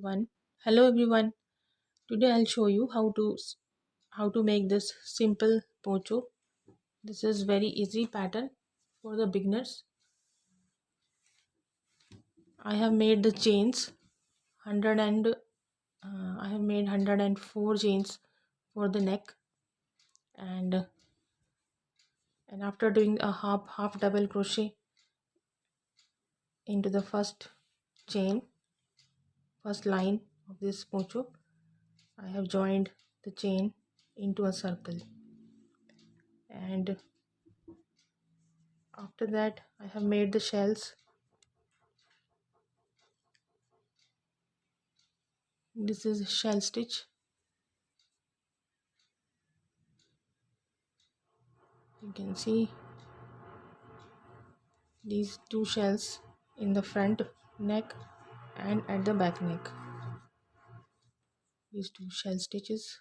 One. Hello everyone. Today I'll show you how to make this simple poncho. This is very easy pattern for the beginners. I have made the chains 100 and I have made 104 chains for the neck, and after doing a half double crochet into the first line of this poncho, I have joined the chain into a circle, and after that I have made the shells. This is shell stitch. You can see these two shells in the front neck and at the back neck. These two shell stitches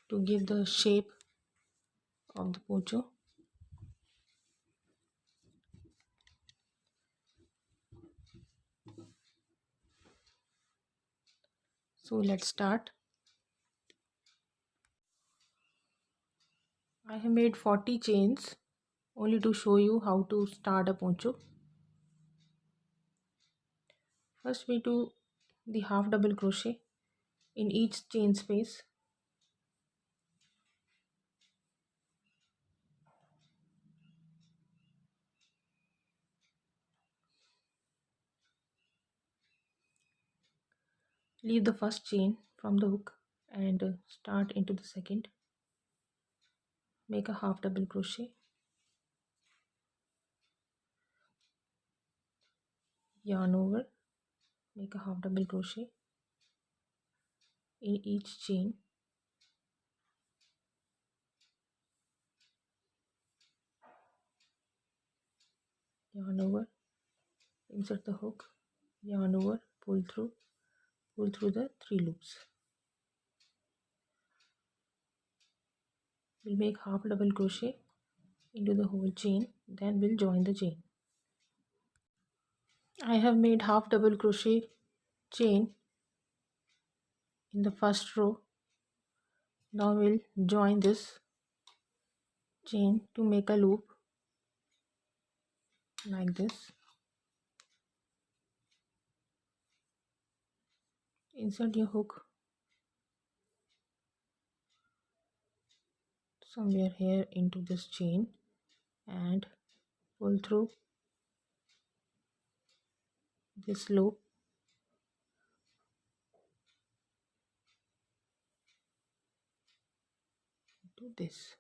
to give the shape of the poncho. So let's start. I have made 40 chains only to show you how to start a poncho. First we do the half double crochet in each chain space. Leave the first chain from the hook and start into the second. Make a half double crochet, yarn over, make a half double crochet in each chain, yarn over, insert the hook, yarn over, pull through the 3 loops. We'll make half double crochet into the whole chain, then we'll join the chain. I have made half double crochet chain in the first row. Now we'll join this chain to make a loop like this. Insert your hook somewhere here into this chain and pull through this loop to this.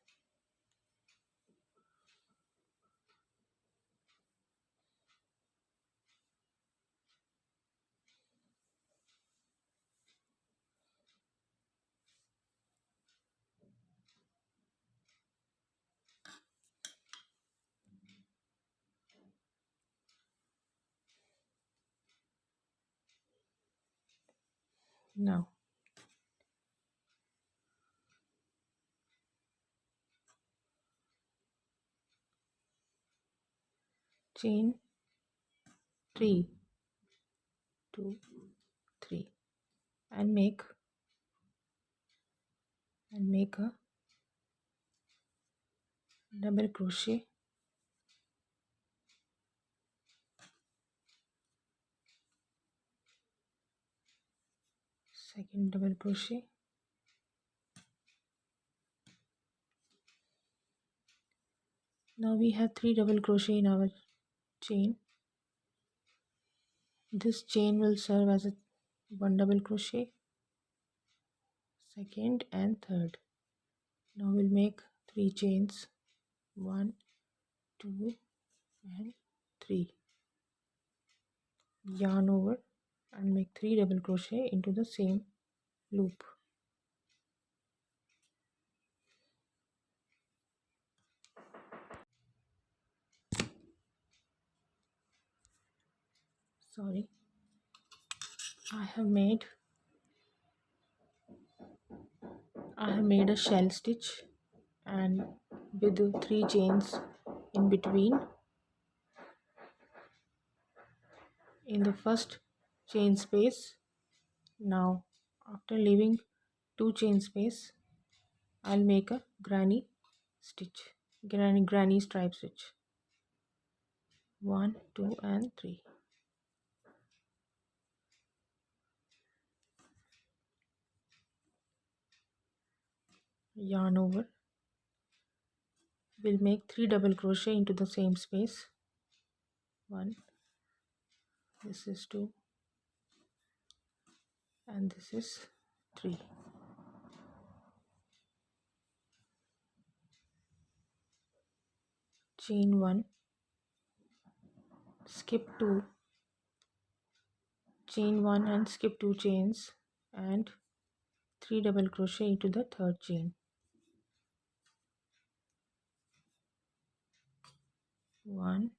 Now chain 3, 2, 3 and make a double crochet, second double crochet, now we have 3 double crochet in our chain. This chain will serve as a 1 double crochet, second and third. Now we'll make 3 chains, 1, 2 and 3. Yarn over and make 3 double crochet into the same loop. Sorry, I have made a shell stitch and with 3 chains in between. In the first chain space. Now after leaving 2 chain space, I'll make a granny stitch, granny stripe stitch. 1, 2 and 3. Yarn over. We'll make 3 double crochet into the same space. 1, this is 2 and this is 3. Chain 1, skip 2, chain 1 and skip 2 chains and 3 double crochet into the third chain. 1,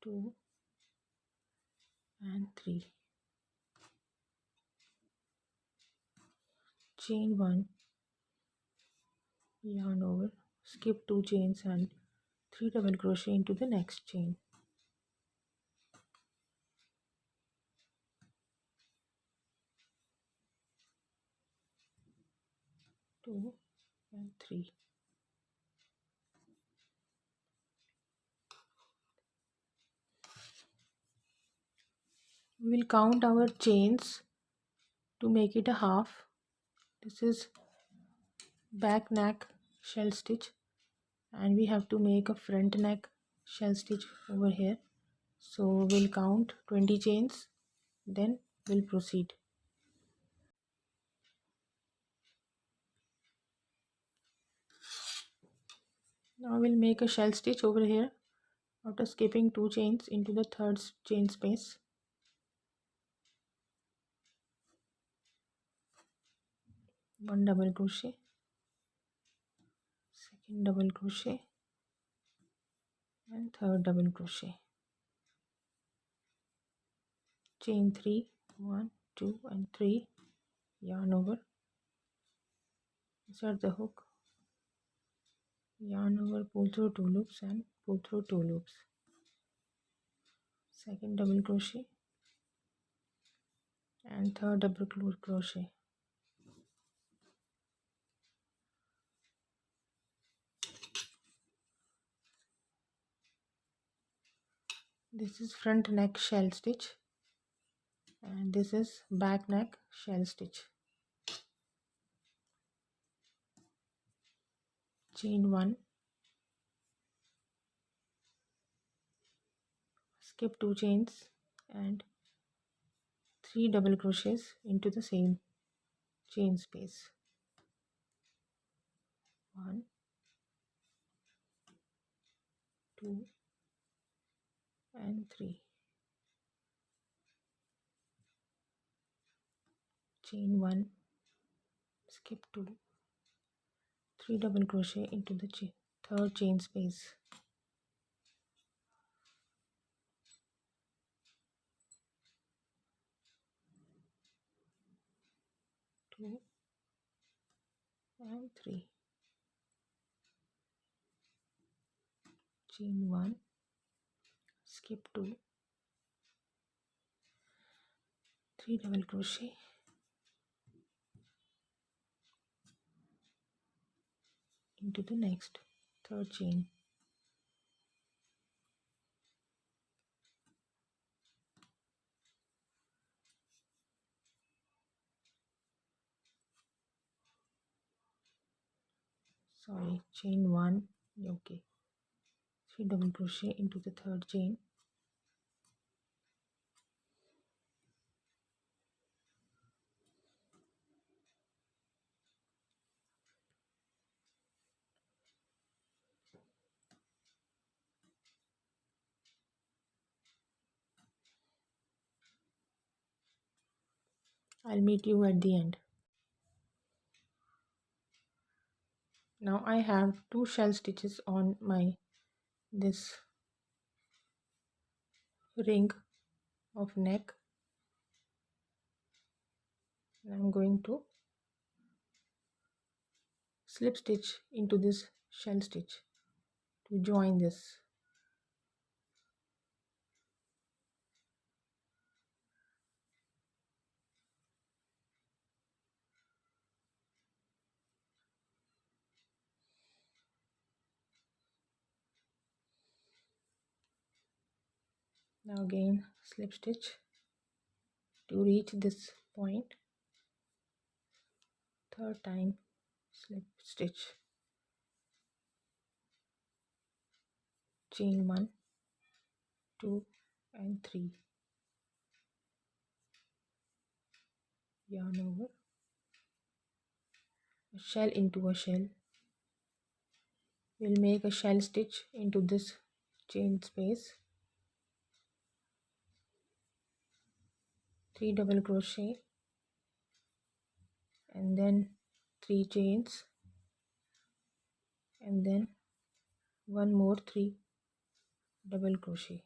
2 and 3. Chain 1, yarn over, skip 2 chains and 3 double crochet into the next chain. 2 and 3. We will count our chains to make it a half. This is back neck shell stitch and we have to make a front neck shell stitch over here. So we'll count 20 chains, then we'll proceed. Now we'll make a shell stitch over here after skipping 2 chains into the third chain space. 1 double crochet, second double crochet and third double crochet. Chain 3, 1, 2 and 3, yarn over, insert the hook, yarn over, pull through 2 loops and pull through 2 loops. Second double crochet and third double crochet. This is front neck shell stitch and this is back neck shell stitch. Chain 1, skip 2 chains and 3 double crochets into the same chain space. 1, 2 and 3. Chain 1, skip 2, 3 double crochet into the third chain space. 2 and 3. Chain 1, skip 2, 3 double crochet into the next third chain. Chain 1, okay, 3 double crochet into the third chain. I'll meet you at the end. Now I have 2 shell stitches on my this ring of neck. I'm going to slip stitch into this shell stitch to join this. Now again slip stitch to reach this point. Third time slip stitch, chain 1, 2 and 3, yarn over, a shell into a shell. We'll make a shell stitch into this chain space, 3 double crochet and then 3 chains and then one more 3 double crochet.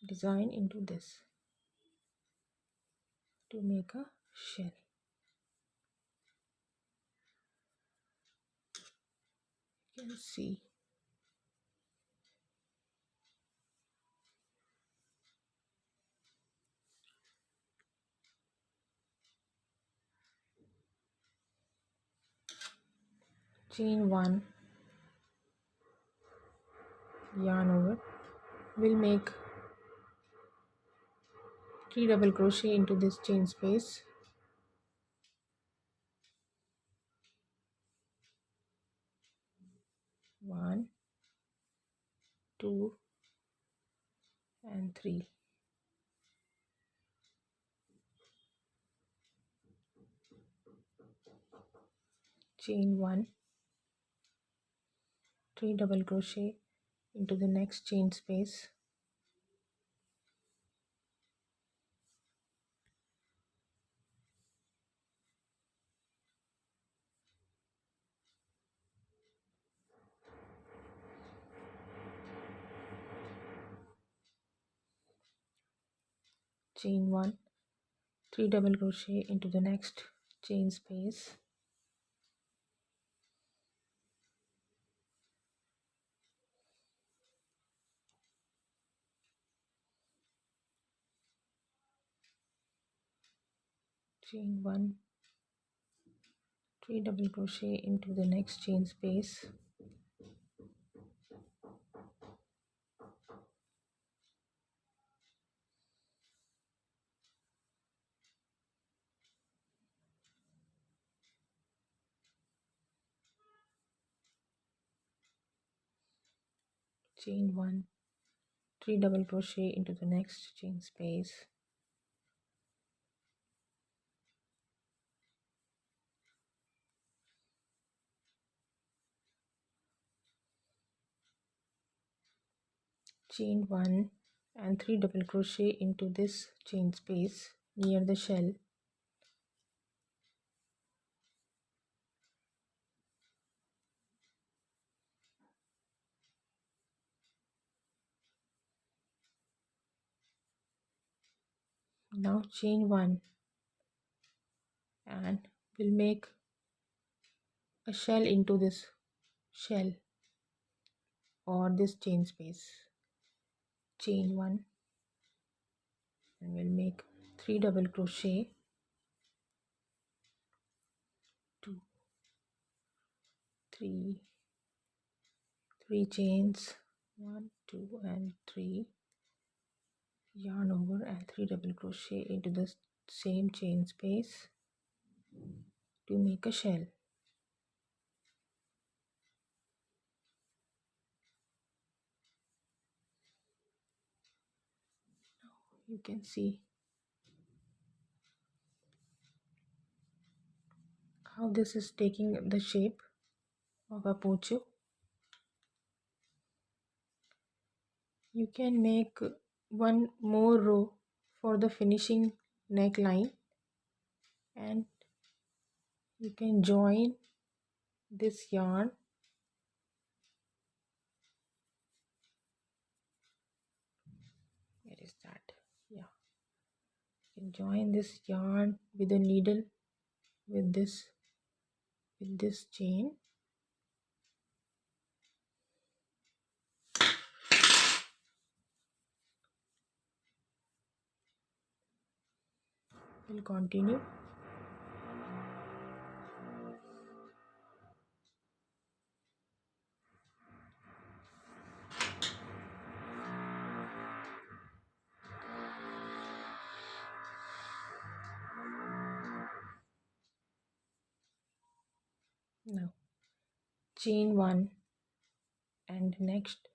Design into this to make a shell. You can see chain 1, yarn over. We'll make 3 double crochet into this chain space, 1, 2 and 3. Chain 1, 3 double crochet into the next chain space, chain 1, 3 double crochet into the next chain space, chain 1, 3 double crochet into the next chain space, chain 1, 3 double crochet into the next chain space, chain 1 and 3 double crochet into this chain space near the shell, now chain 1 and we'll make a shell into this shell or this chain space, chain 1 and we'll make 3 double crochet, 2, 3, 3 chains, 1, 2 and 3, yarn over and 3 double crochet into the same chain space to make a shell. You can see how this is taking the shape of a poncho. You can make one more row for the finishing neckline and you can join this yarn where is that, yeah, you can join this yarn with a needle with this chain, we'll continue. Now chain 1 and next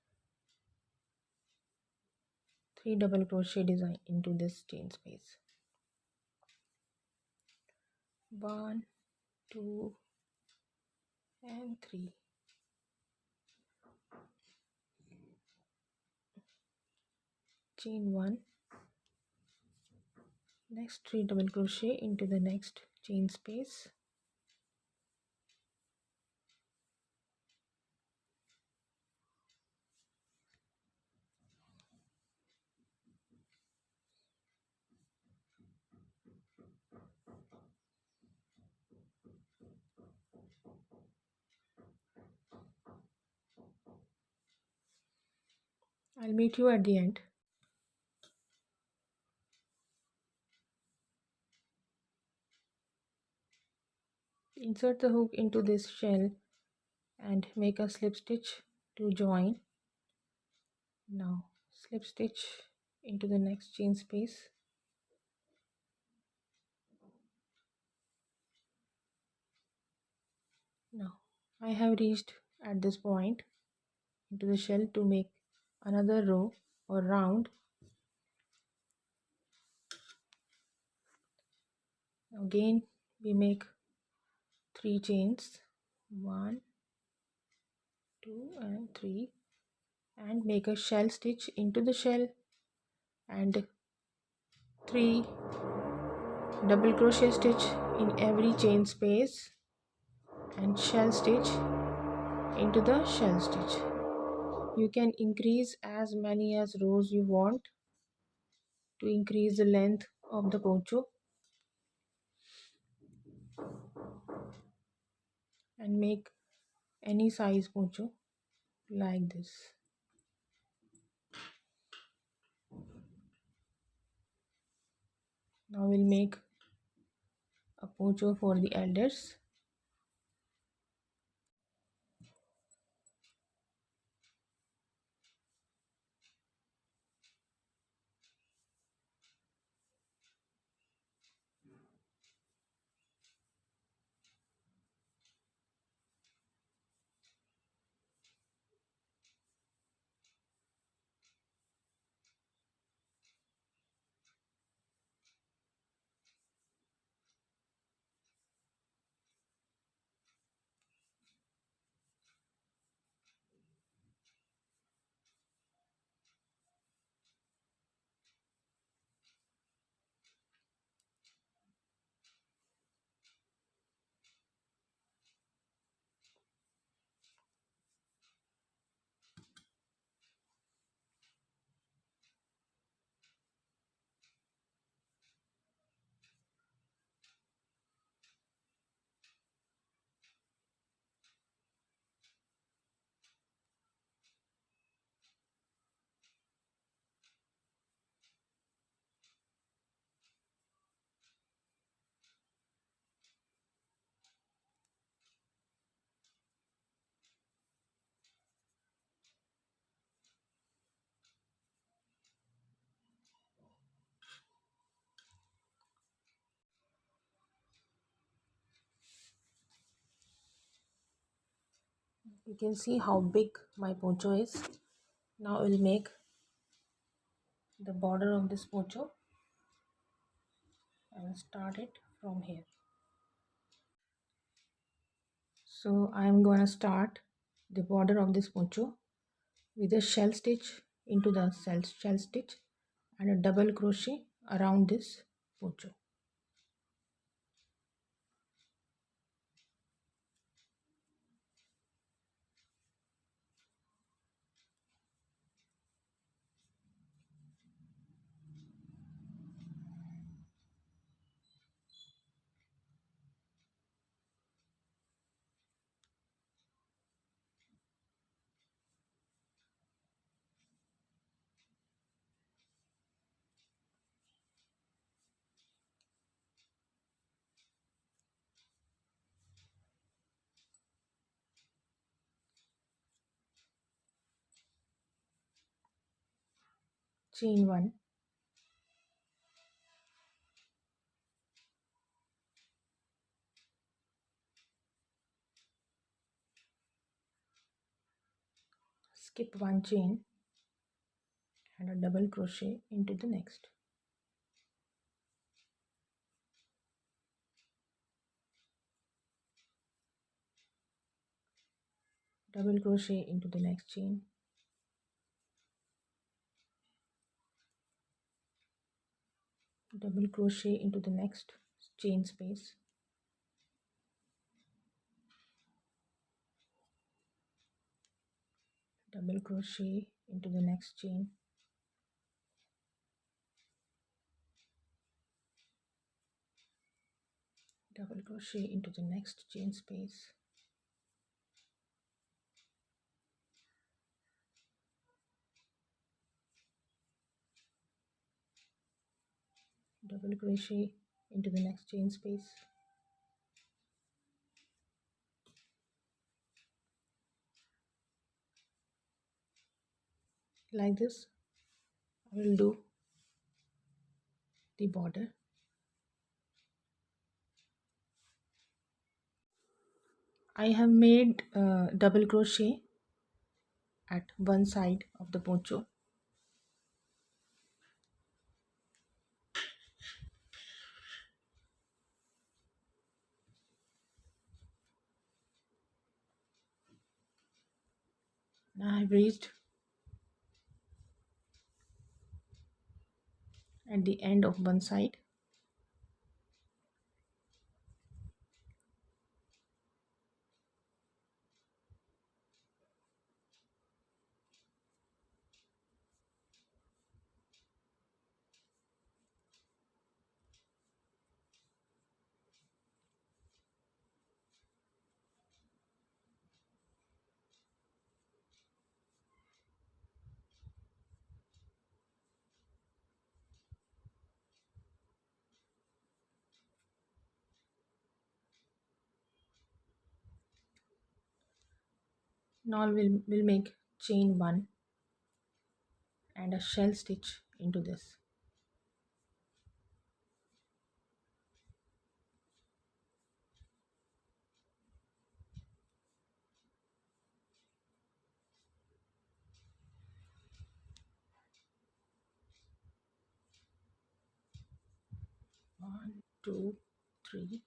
3 double crochet design into this chain space. 1, 2 and 3. Chain 1, next 3 double crochet into the next chain space. I'll meet you at the end. Insert the hook into this shell and make a slip stitch to join. Now slip stitch into the next chain space. Now I have reached at this point into the shell to make another row or round. Again we make 3 chains, 1, 2 and 3, and make a shell stitch into the shell and 3 double crochet stitch in every chain space and shell stitch into the shell stitch. You can increase as many as rows you want to increase the length of the poncho and make any size poncho like this. Now we'll make a poncho for the elders. You can see how big my poncho is. Now we'll make the border of this poncho and start it from here. So I am going to start the border of this poncho with a shell stitch into the shell stitch and a double crochet around this poncho. Chain 1, skip one chain and a double crochet into the next. Double crochet into the next chain, double crochet into the next chain space, double crochet into the next chain, double crochet into the next chain space, double crochet into the next chain space, like this. I will do the border. I have made double crochet at one side of the poncho. Now I have reached at the end of one side. Now we'll make chain 1 and a shell stitch into this. One, two, three.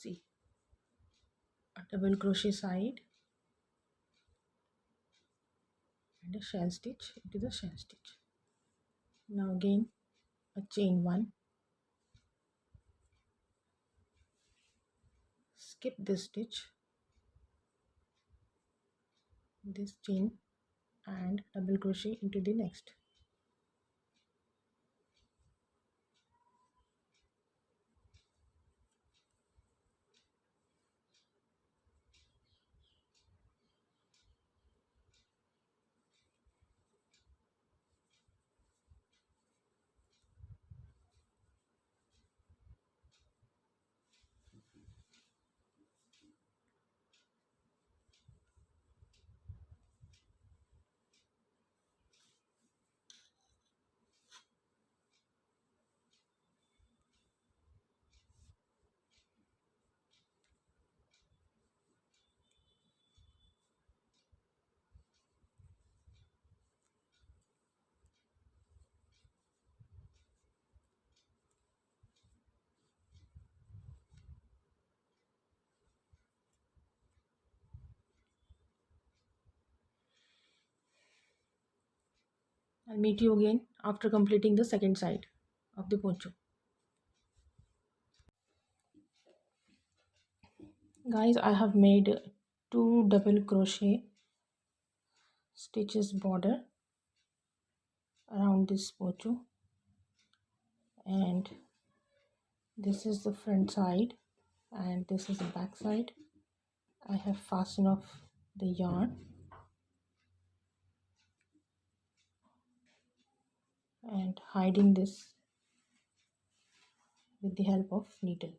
See, a double crochet side and a shell stitch into the shell stitch. Now again a chain 1, skip this stitch, this chain, and double crochet into the next. I'll meet you again after completing the second side of the poncho. Guys, I have made 2 double crochet stitches border around this poncho, and this is the front side and this is the back side. I have fastened off the yarn and hiding this with the help of needle.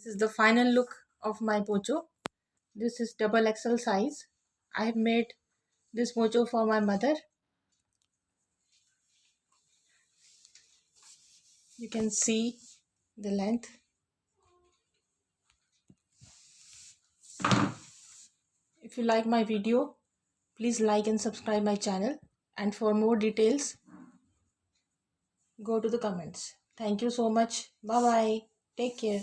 This is the final look of my poncho. This is double XL size. I have made this poncho for my mother. You can see the length. If you like my video, please like and subscribe my channel. And for more details, go to the comments. Thank you so much. Bye bye. Take care.